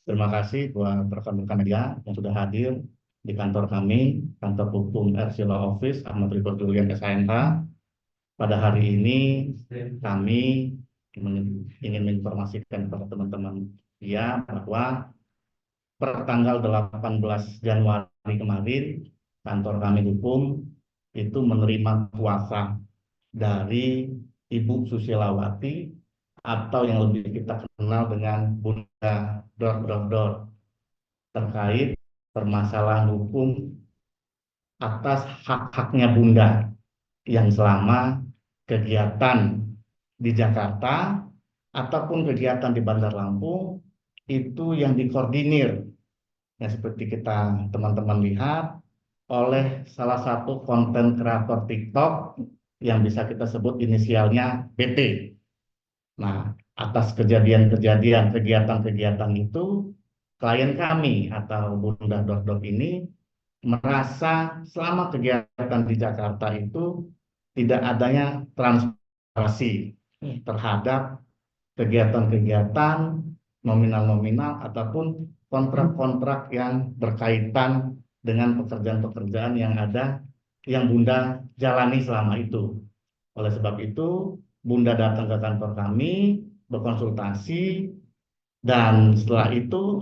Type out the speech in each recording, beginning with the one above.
Terima kasih buat rekan-rekan media yang sudah hadir di kantor kami, kantor hukum Ersila Office Ahmad Rifat Julian SHMH. Pada hari ini kami ingin menginformasikan kepada teman-teman media bahwa per tanggal 18 Januari kemarin, kantor kami hukum itu menerima kuasa dari Ibu Susilawati atau yang lebih kita kenal dengan Bunda Dor terkait permasalahan hukum atas hak-haknya Bunda yang selama kegiatan di Jakarta ataupun kegiatan di Bandar Lampung itu yang dikoordinir, yang seperti kita teman-teman lihat oleh salah satu konten kreator TikTok yang bisa kita sebut inisialnya BT. Nah, atas kejadian-kejadian, kegiatan-kegiatan itu, klien kami atau Bunda ini merasa selama kegiatan di Jakarta itu tidak adanya transparansi terhadap kegiatan-kegiatan nominal-nominal ataupun kontrak-kontrak yang berkaitan dengan pekerjaan-pekerjaan yang ada yang Bunda jalani selama itu. Oleh sebab itu, Bunda datang ke kantor kami, berkonsultasi, dan setelah itu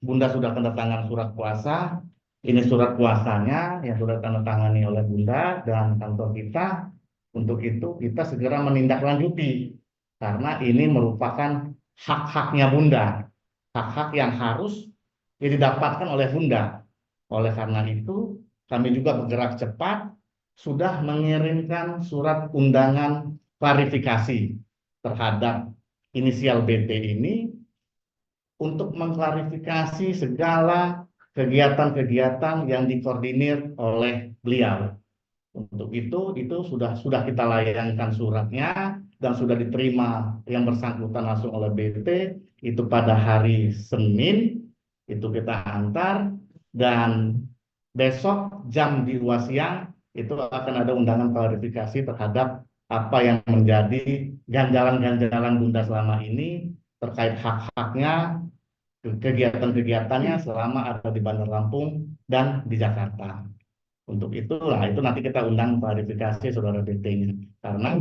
Bunda sudah tanda tangan surat kuasa. Ini surat kuasanya yang sudah tanda tangani oleh Bunda dan kantor kita. Untuk itu kita segera menindaklanjuti karena ini merupakan hak-haknya Bunda, hak-hak yang harus didapatkan oleh Bunda. Oleh karena itu kami juga bergerak cepat, sudah mengirimkan surat undangan klarifikasi terhadap inisial BT ini untuk mengklarifikasi segala kegiatan-kegiatan yang dikoordinir oleh beliau. Untuk itu sudah kita layangkan suratnya dan sudah diterima yang bersangkutan langsung oleh BT itu pada hari Senin itu kita antar, dan besok jam 2 siang itu akan ada undangan klarifikasi terhadap apa yang menjadi ganjalan-ganjalan Bunda selama ini terkait hak-haknya, kegiatan-kegiatannya selama ada di Bandar Lampung dan di Jakarta. Untuk itulah, itu nanti kita undang klarifikasi saudara BT-nya. Karena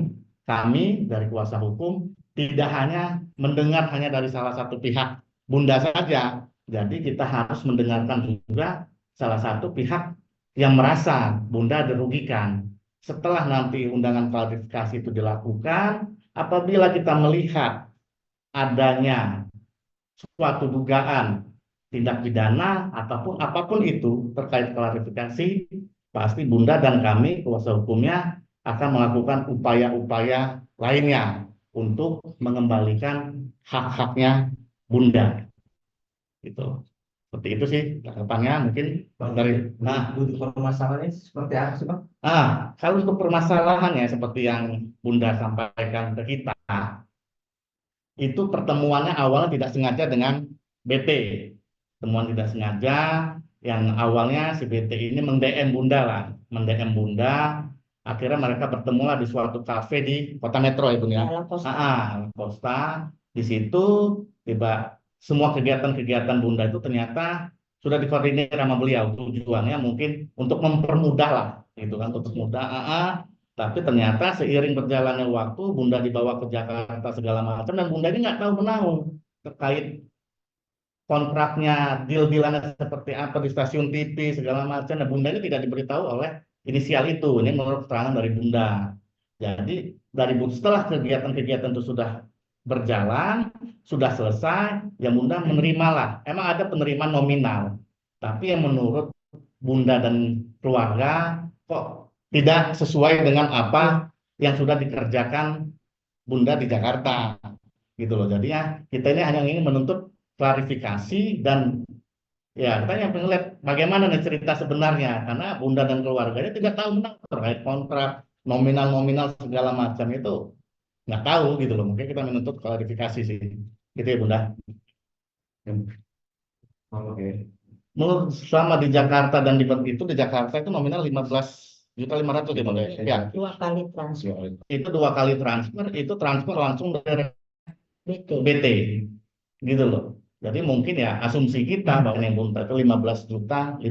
kami dari kuasa hukum tidak hanya mendengar hanya dari salah satu pihak Bunda saja. Jadi kita harus mendengarkan juga salah satu pihak yang merasa Bunda dirugikan. Setelah nanti undangan klarifikasi itu dilakukan, apabila kita melihat adanya suatu dugaan tindak pidana ataupun apapun itu terkait klarifikasi, pasti Bunda dan kami kuasa hukumnya akan melakukan upaya-upaya lainnya untuk mengembalikan hak-haknya Bunda. Gitu. Seperti itu sih harapannya mungkin dari Untuk permasalahannya seperti apa sih Bang? kalau untuk permasalahannya seperti yang Bunda sampaikan ke kita, itu pertemuannya awalnya tidak sengaja dengan BT. Temuan tidak sengaja yang awalnya si BT ini mend-DM Bunda lah, mend-DM Bunda. Akhirnya mereka bertemulah di suatu kafe di Kota Metro ya Bunda. Alam Costa. Alam Costa. Di situ tiba semua kegiatan-kegiatan Bunda itu ternyata sudah dikoordinir sama beliau. Tujuannya mungkin untuk mempermudah lah, gitu kan, untuk mudah. Tapi ternyata seiring berjalannya waktu, Bunda dibawa ke Jakarta segala macam, dan Bunda ini nggak tahu menahu terkait kontraknya, deal-dealannya seperti apa di stasiun TV segala macam. Dan Bunda ini tidak diberitahu oleh inisial itu. Ini menurut keterangan dari Bunda. Jadi setelah kegiatan-kegiatan itu sudah berjalan, sudah selesai, ya Bunda menerimalah. Emang ada penerimaan nominal, tapi yang menurut Bunda dan keluarga kok tidak sesuai dengan apa yang sudah dikerjakan Bunda di Jakarta, gitu loh. Jadinya kita ini hanya ingin menuntut klarifikasi dan ya kita yang pengen lihat bagaimana nih cerita sebenarnya, karena Bunda dan keluarganya tidak tahu menang terkait kontrak nominal-nominal segala macam itu nggak tahu, gitu loh. Mungkin kita menuntut klarifikasi sih, gitu ya Bunda. Oke. Menurut selama di Jakarta dan di Jakarta itu nominal 15.500.000 ya Bunda ya. 2 kali transfer Itu 2 kali transfer, itu transfer langsung dari BT. BT. gitu loh. Jadi mungkin ya asumsi kita bahwa yang Bunta itu 15.500.000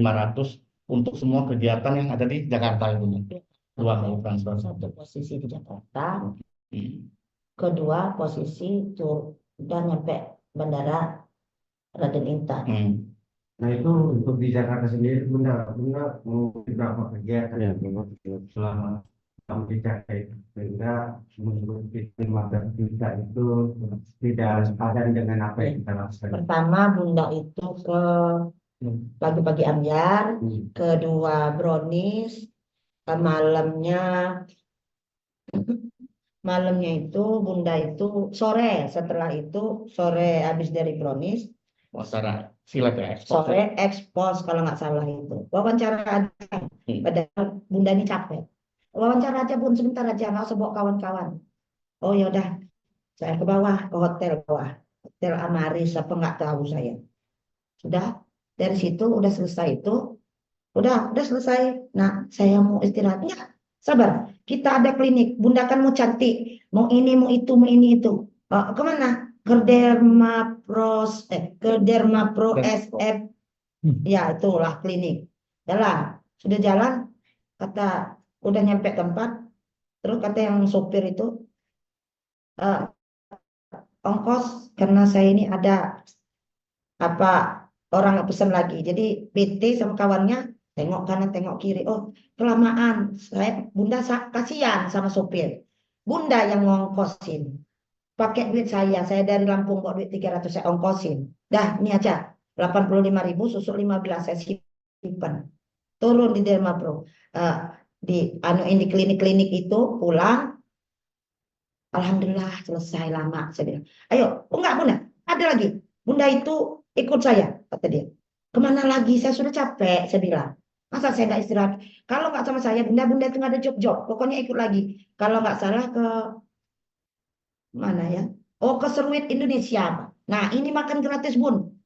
untuk semua kegiatan yang ada di Jakarta itu. Dua kali transfer. Satu posisi di Jakarta, Hmm. kedua posisi tur udah nyampe bandara Raden Intan. Hmm. Nah itu untuk di Jakarta sendiri Bunda mau berapa kegiatan ya selama kamu di Jakarta itu sehingga menurut 15 juta itu tidak sepadan dengan apa yang kita lakukan. Pertama Bunda itu ke pagi-pagi ambyar, kedua brownies, malamnya itu Bunda itu setelah itu sore habis dari brownies, Wawancara silat ya, ekspor. sore ekspos kalau nggak salah itu wawancara aja. Padahal Bunda ini capek, wawancara aja Bun, sebentar aja, nggak usah bawa kawan-kawan. Oh ya udah, saya ke bawah, ke hotel bawah, hotel Amaris apa nggak tahu saya. Sudah, dari situ udah selesai itu, udah selesai. Nah, saya mau istirahat. Enggak, sabar. Kita ada klinik. Bunda kan mau cantik, mau ini, mau itu, mau ini itu. Kemana? Ke Dermapro SF. Ya, itulah klinik. Jalan, sudah jalan. Kata udah nyampe tempat. Terus kata yang sopir itu, "Eh, ongkos karena saya ini ada apa orang nggak pesan lagi." Jadi PT sama kawannya tengok kanan tengok kiri, oh kelamaan, Bunda kasihan sama sopir. Bunda yang ngongkosin, pakai duit saya dari Lampung bawa duit 300 saya ongkosin. Dah ini aja 85.000 susul 15 saya simpan. Turun di Derma Pro. Eh, di di klinik-klinik itu pulang, alhamdulillah selesai lama. Saya bilang, ayo, oh enggak Bunda, ada lagi. Bunda itu ikut saya, kata dia. Kemana lagi? Saya sudah capek, saya bilang. Masa saya nggak istirahat? Kalau nggak sama saya, Bunda itu nggak ada job-job. Pokoknya ikut lagi. Kalau nggak salah ke mana ya? Oh, ke Seruit Indonesia. Nah, ini makan gratis Bun.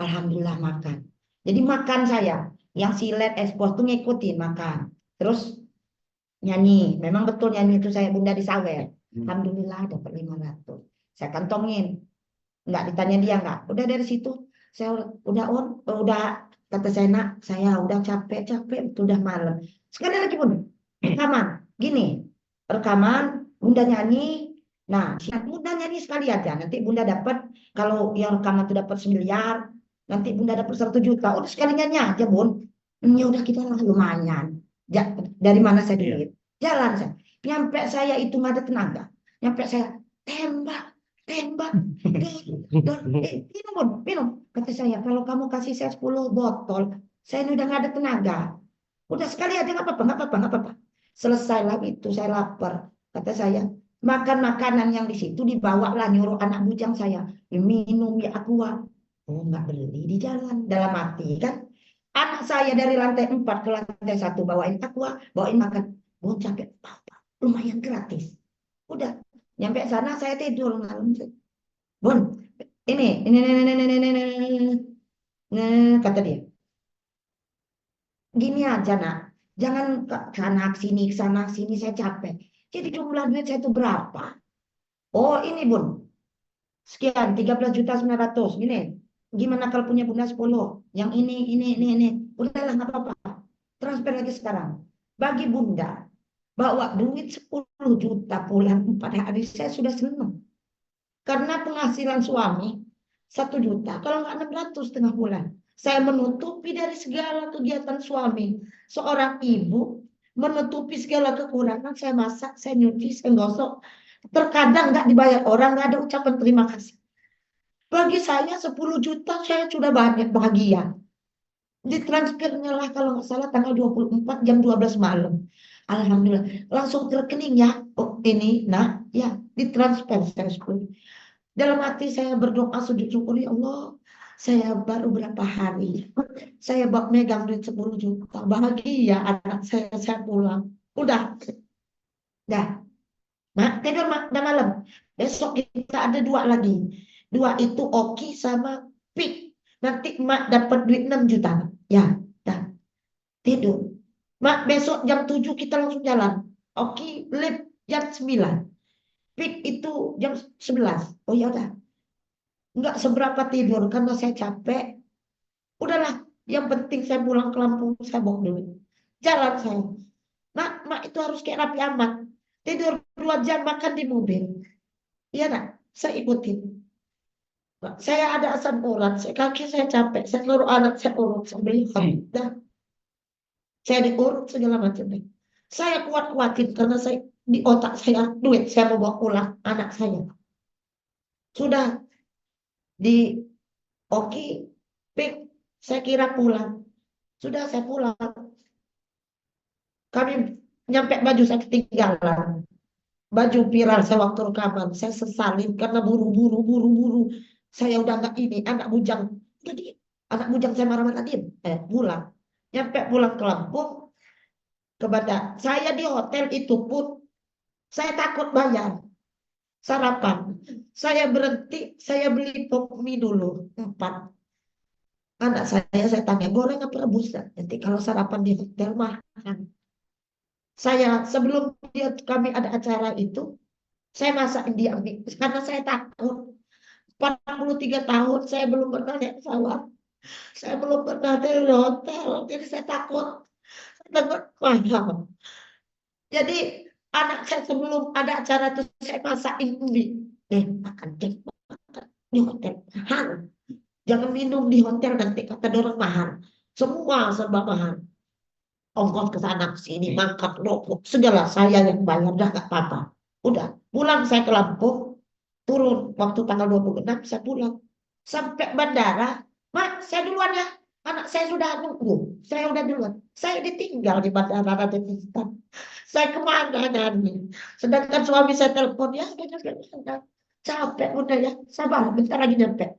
Alhamdulillah makan. Jadi makan saya. Yang silet ekspos tuh ngikutin makan. Terus nyanyi. Memang betul nyanyi itu saya Bunda di Sawer. Alhamdulillah dapat 500. Saya kantongin. Nggak ditanya dia nggak. Udah dari situ saya udah kata saya nak, saya udah capek itu udah malam. Sekali lagi Bun, rekaman. Gini, rekaman Bunda nyanyi. Nah, Bunda nyanyi sekali aja. Nanti Bunda dapat, kalau yang rekaman itu dapat 1 miliar, nanti Bunda dapat 100 juta. Udah sekali nyanyi aja Bun. Ya udah kita lah lumayan. Dari mana saya duit? Jalan saya. Nyampe saya itu nggak ada tenaga. Nyampe saya tembak. Minum Bun, minum. Kata saya, kalau kamu kasih saya 10 botol, saya ini udah nggak ada tenaga. Udah sekali aja nggak apa-apa. Selesai lagi itu saya lapar. Kata saya, makan makanan yang di situ dibawa lah nyuruh anak bujang saya. Minum ya aqua. Oh nggak beli di jalan. Dalam hati kan. Anak saya dari lantai 4 ke lantai 1 bawain aqua, bawain makan. Oh capek, apa? Lumayan gratis. Udah, nyampe sana saya tidur malam. Bun, ini, kata dia. Gini aja nak, jangan ke sana sini saya capek. Jadi jumlah duit saya itu berapa? Oh ini Bun, sekian 13.900.000. Gini, gimana kalau punya Bunda 10? Yang ini. Udahlah nggak apa-apa. Transfer lagi sekarang. Bagi Bunda, bawa duit 10 juta pulang 4 hari saya sudah senang. Karena penghasilan suami 1 juta, kalau nggak 600 setengah bulan. Saya menutupi dari segala kegiatan suami. Seorang ibu menutupi segala kekurangan. Saya masak, saya nyuci, saya gosok. Terkadang nggak dibayar orang, nggak ada ucapan terima kasih. Bagi saya 10 juta saya sudah banyak bahagia. Ditransfernya lah kalau nggak salah tanggal 24 jam 12 malam. Alhamdulillah. Langsung ke rekening ya. Oh ini, nah ya ditransfer saya 10. Dalam hati saya berdoa sujud syukur, ya Allah, saya baru berapa hari, saya megang duit 10 juta, bahagia anak saya pulang. Udah, dah. Mak, tidur mak, udah malam. Besok kita ada 2 lagi. 2 itu Oki sama Pik. Nanti mak dapat duit 6 juta. Ya, dah. Tidur. Mak, besok jam 7 kita langsung jalan. Oki lift jam 9. Pik itu jam 11. Oh ya udah. nggak seberapa tidur karena saya capek. Udahlah, yang penting saya pulang ke Lampung, saya bawa duit. Jalan saya. Mak itu harus kayak Raffi Ahmad. Tidur 2 jam, makan di mobil. Iya nak, saya ikutin. Pak, saya ada asam urat, kaki saya capek, saya seluruh anak saya urut, saya beli dah, saya diurut segala macam. Saya kuat-kuatin karena saya di otak saya duit saya mau bawa pulang anak saya. Sudah di oke, pik, saya kira pulang. Sudah saya pulang. Kami nyampe baju saya ketinggalan. Baju viral saya waktu rekaman. Saya sesalin karena buru-buru. Saya udah nggak ini, anak bujang. Jadi anak bujang saya marah-marah diem. Pulang. Nyampe pulang ke Lampung. Kepada saya di hotel itu pun saya takut bayar sarapan. Saya berhenti, saya beli pop mie dulu 4. Anak saya tanya, boleh nggak rebus? Nanti kalau sarapan di hotel makan. Saya sebelum kami ada acara itu, saya masakin dia mie karena saya takut. 43 tahun saya belum pernah naik pesawat. Saya belum pernah di hotel, jadi saya takut. Saya takut mahal. Jadi anak saya sebelum ada acara itu saya masakin mie. Makan deh, makan di hotel mahal. Jangan minum di hotel nanti kata orang mahal. Semua serba mahal. Ongkos ke sana ke sini, makan, rokok, segala saya yang bayar, dah gak apa-apa. Udah, pulang saya ke Lampung, turun waktu tanggal 26 saya pulang. Sampai bandara, Mak, saya duluan ya. Anak saya sudah nunggu, saya udah duluan. Saya ditinggal di bandara Raden Intan. Saya kemana nanti? Sedangkan suami saya telepon, ya udah nyampe. Capek udah ya, sabar, bentar lagi nyampe.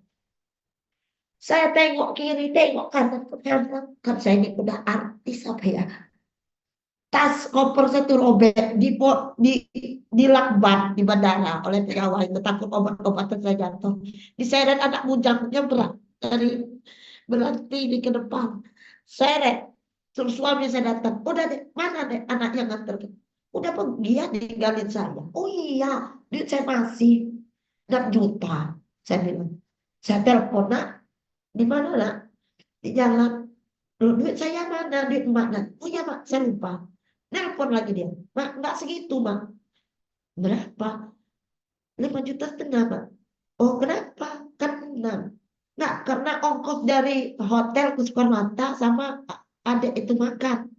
Saya tengok kiri, tengok kanan, kan saya ini udah artis apa ya. Tas koper saya tuh robek di lakban di bandara oleh pegawai itu takut obat-obatan saya jatuh. Diseret anak bujangnya berat dari berhenti di ke depan. Seret. Terus suami saya datang. Udah deh, mana deh anak yang nganter? Udah pergi ya ninggalin saya. Oh iya, duit saya masih 6 juta. Saya bilang. Saya telepon, nak, di mana nak? Di jalan. Loh, duit saya mana? Duit emak nak. Oh iya mak, saya lupa. Nelpon lagi dia. Mak, nggak segitu mak. Berapa? 5,5 juta mak. Oh kenapa? Kan 6. Nggak, karena ongkos dari hotel ke Soekarno-Hatta sama adik itu makan.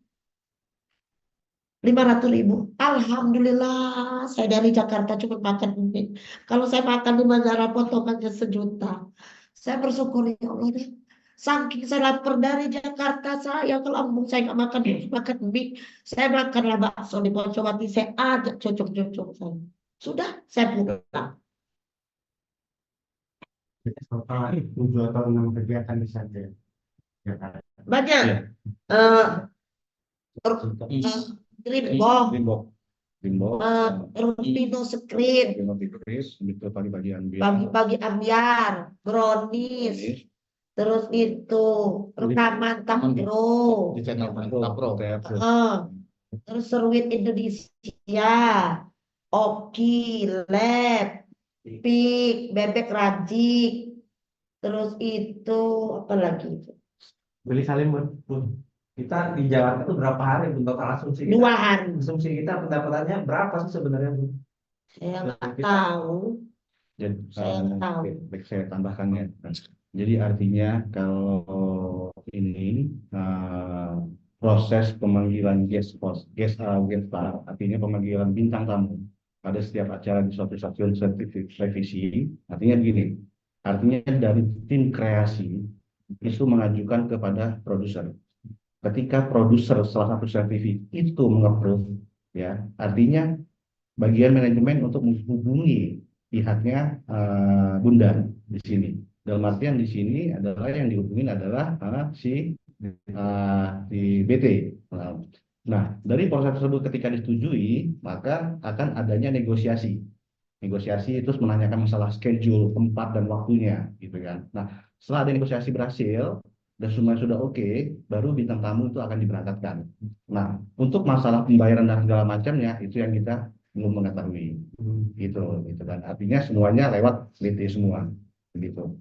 500.000. Alhamdulillah, saya dari Jakarta cuma makan ini. Kalau saya makan di bandara potongannya 1 juta. Saya bersyukur ya Allah deh. Saking saya lapar dari Jakarta saya ke Lampung saya nggak makan mie. Saya makanlah bakso di Pocowati. Saya ajak cocok-cocok saya. Sudah saya pulang. Total 7 atau 6 kegiatan di sana. Ya kan? Banyak. Iya. Eh, Rimbo, Limbok, Rutino Screen, itu pagi-pagi ambil. pagi-pagi ambiar, brownies, terus itu rekaman Tapro, Di channel Tapro. terus Seruit Indonesia, Oki, Lab, Pik, Bebek Rajik, terus itu apa lagi itu? Beli salim Bun. Kita di Jakarta itu berapa hari Bun? Total asumsi 2 kita. hari. Asumsi kita pendapatannya berapa sih sebenarnya Bun? Saya nggak tahu. Jadi, Saya tahu. baik saya tambahkan ya. Jadi artinya kalau ini proses pemanggilan guest host, guest star, artinya pemanggilan bintang tamu pada setiap acara di suatu stasiun televisi, artinya begini, artinya dari tim kreasi itu mengajukan kepada produser. Ketika produser salah satu TV itu mengapprove, ya, artinya bagian manajemen untuk menghubungi pihaknya Bunda di sini. Dalam artian di sini adalah yang dihubungin adalah si BT. Nah, dari proses tersebut ketika disetujui, maka akan adanya negosiasi. Negosiasi itu menanyakan masalah schedule, tempat dan waktunya, gitu kan. Nah, setelah ada negosiasi berhasil dan semua sudah oke, baru bintang tamu itu akan diberangkatkan. Nah, untuk masalah pembayaran dan segala macamnya itu yang kita belum mengetahui, gitu kan. Artinya semuanya lewat BT semua. gitu.